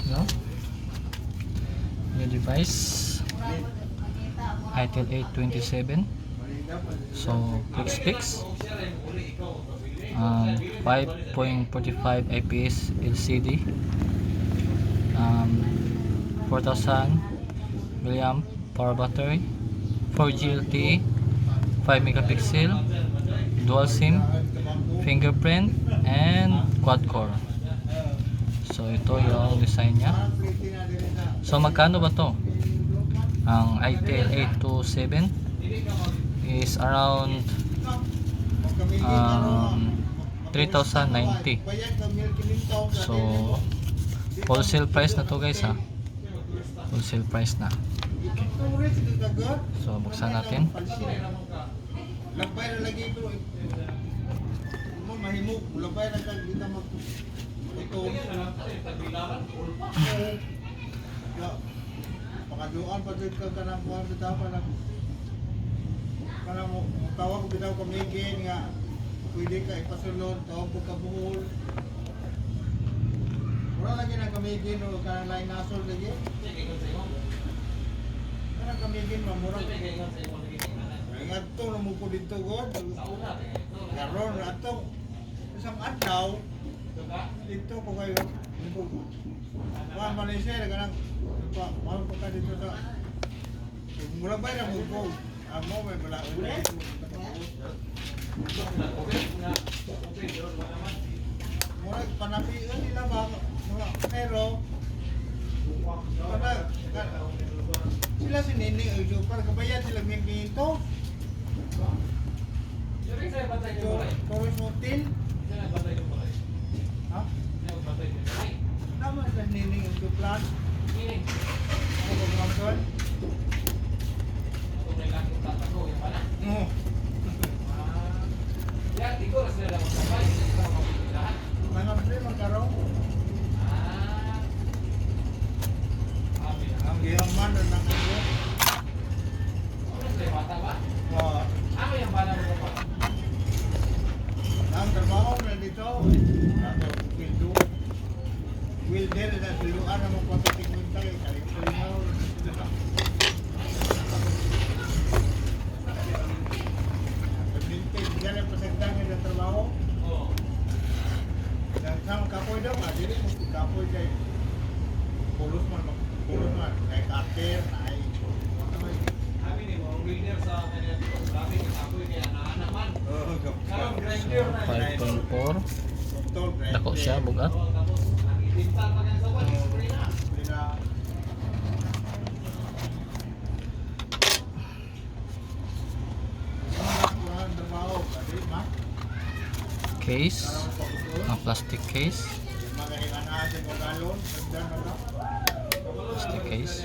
no? New device ITEL 827. So quick specs, 5.45 IPS LCD, 4000 milliamp power battery, 4G LTE, 5 megapixel, dual SIM, fingerprint, and quad core. So ito yung design nya. So magkano ba to? Ang ITEL 827 is around 3,090. So wholesale price na to guys ha. Wholesale price na. Okay. So buksan natin. Pakaduan pa dito ka ng kuwan bitaw pa na para mo tawag ko bitaw kamigin nga pwede ka ipasulod tawag ko ka buhol wala lagi na kamigin o kanang lain nasol lagi kanang kamigin mamurag ngadto na mo ko dito god karon atong isang adlaw dito ko kayo Wah, Malaysia ada kadang mau pakai di sana. Mula bayar mau mau membela itu. Mula panapi ini lah bang, pero pada sila sini ini par kebayar sila mimpi itu. Jadi saya baca itu. Terus hotel. Saya baca itu. Hah? Nama sa nining untuk plan. Ini. Ako makan. Ito may lang yung tatlo yung pala. No. Ya, dito na sila lang sabay, para mapipilihan. Mga pre magkaro. Ang giyang man na nako. Ano sa bata ba? Oo. Ano yung bala mo pa? Ang trabaho na dito. Ato pinto. Will there na siluan na magpapating mo tayo kaya ito yung paglintin diyan ang pasagdangan ng trabaho dan sama kapoy daw nga dili mo kapoy kay pulos man kay kater ay kami ni mo winner sa kanya dito kami kapoy kay ana man karon grinder na 5.4 dako siya bugat. Case, plastic case. Plastic case.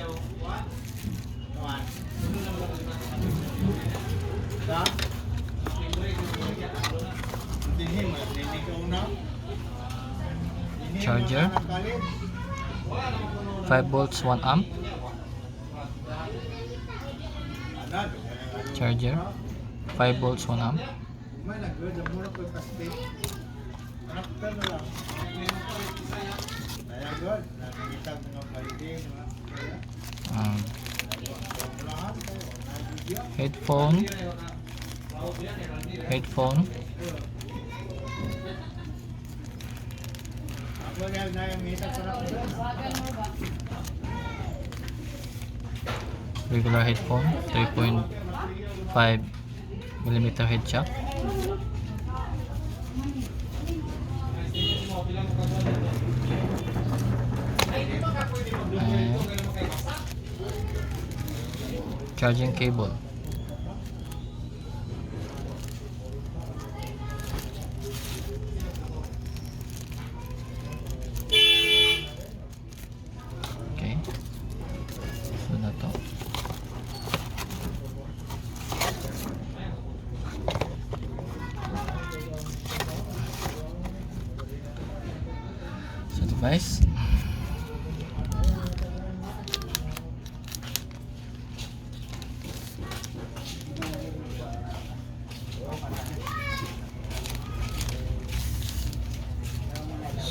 Charger, 5 volts 1 amp. Charger, 5 volts 1 amp. Headphone, regular headphone, 3.5 millimeter head jack, and charging cable. Okay, so na to. So device.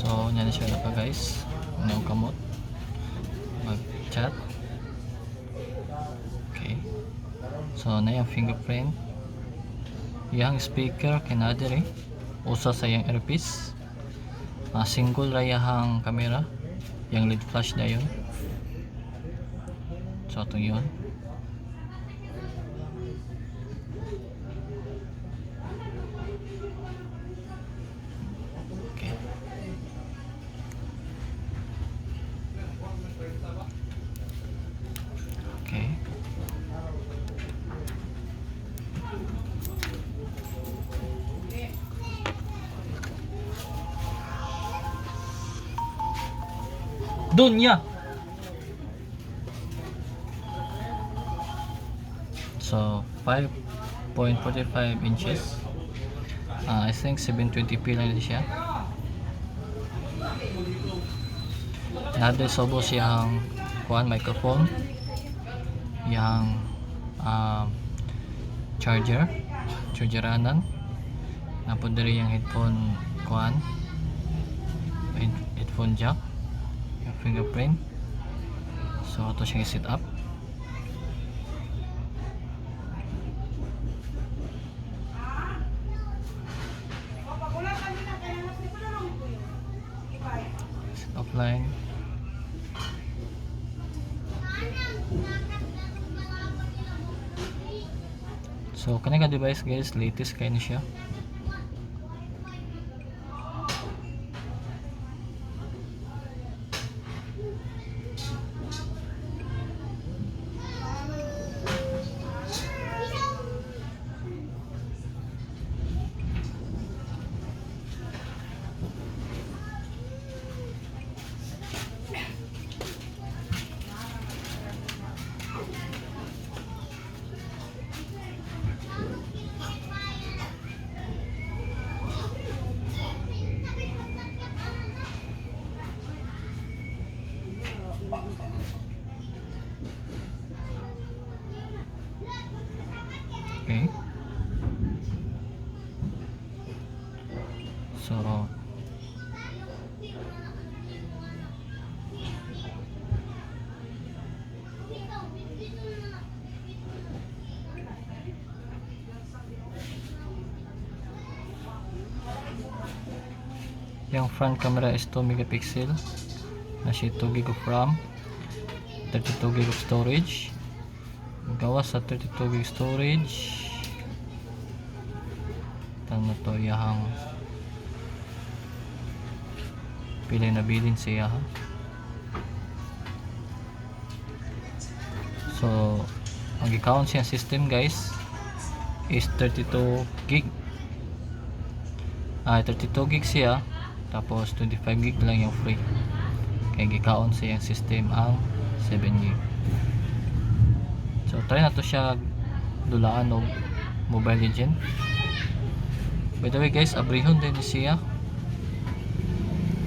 So, yan na siya na pa guys. Ano yung kamot. mag-chat. Okay. So na yung fingerprint. Yang speaker kinadiri usa sa yang earpiece. Single rayahang camera, yang LED flash dayon. So ito yun. Okay. Okay. Dunya. So 5.45 inches. I think 720p lang din siya. Nade sobo siyang kuan microphone. Yang chargeranan. Napod diri yung headphone kuan. Headphone jack. Yung fingerprint. So ito siyang i-set up. Offline. So kani ka device guys, latest kay ni siya. Okay. So yung front camera is 2 megapixel. Na siya 2 gig of RAM, 32 gig of storage. Gawa sa 32 gig storage. Tang na to yahang pili na bilin siya ha. So ang i-count siya system guys is 32 gig. 32 gig siya, tapos 25 gig lang yung free. Kaya gi-count siya yung system ang 7 gig. So try na to siya dulaan og Mobile Legend. By the way guys, abrihon din siya.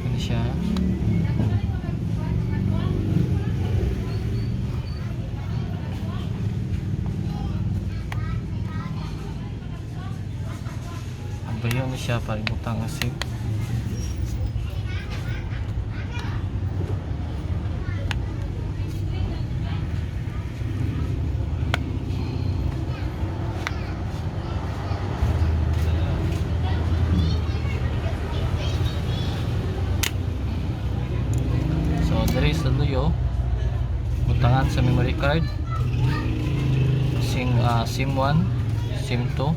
Ano siya? Abrihon ni siya para ibutang asig. Diri sa luyo butangan sa memory card SIM 1, SIM 2,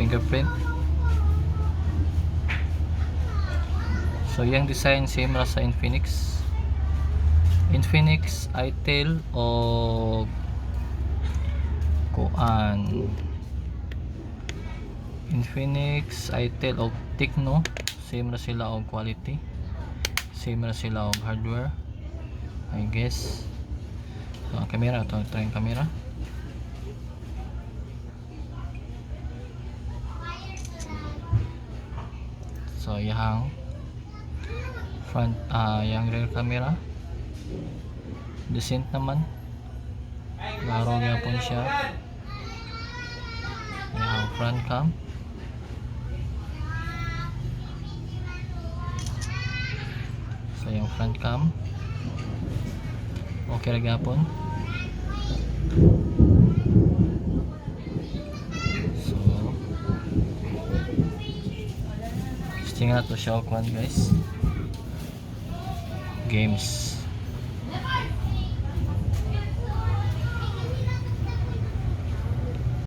fingerprint. So yung design same ra sa Infinix, Itel o kuan, Infinix, Itel o Tecno, same ra sila og quality, same ra sila og hardware I guess. So ang camera, ito yung camera. So yang front, yang rear camera decent naman, laro niya po siya. Yang front cam, so yung front cam Okay ra gyapon. So testing na to siya og kwan guys. Games.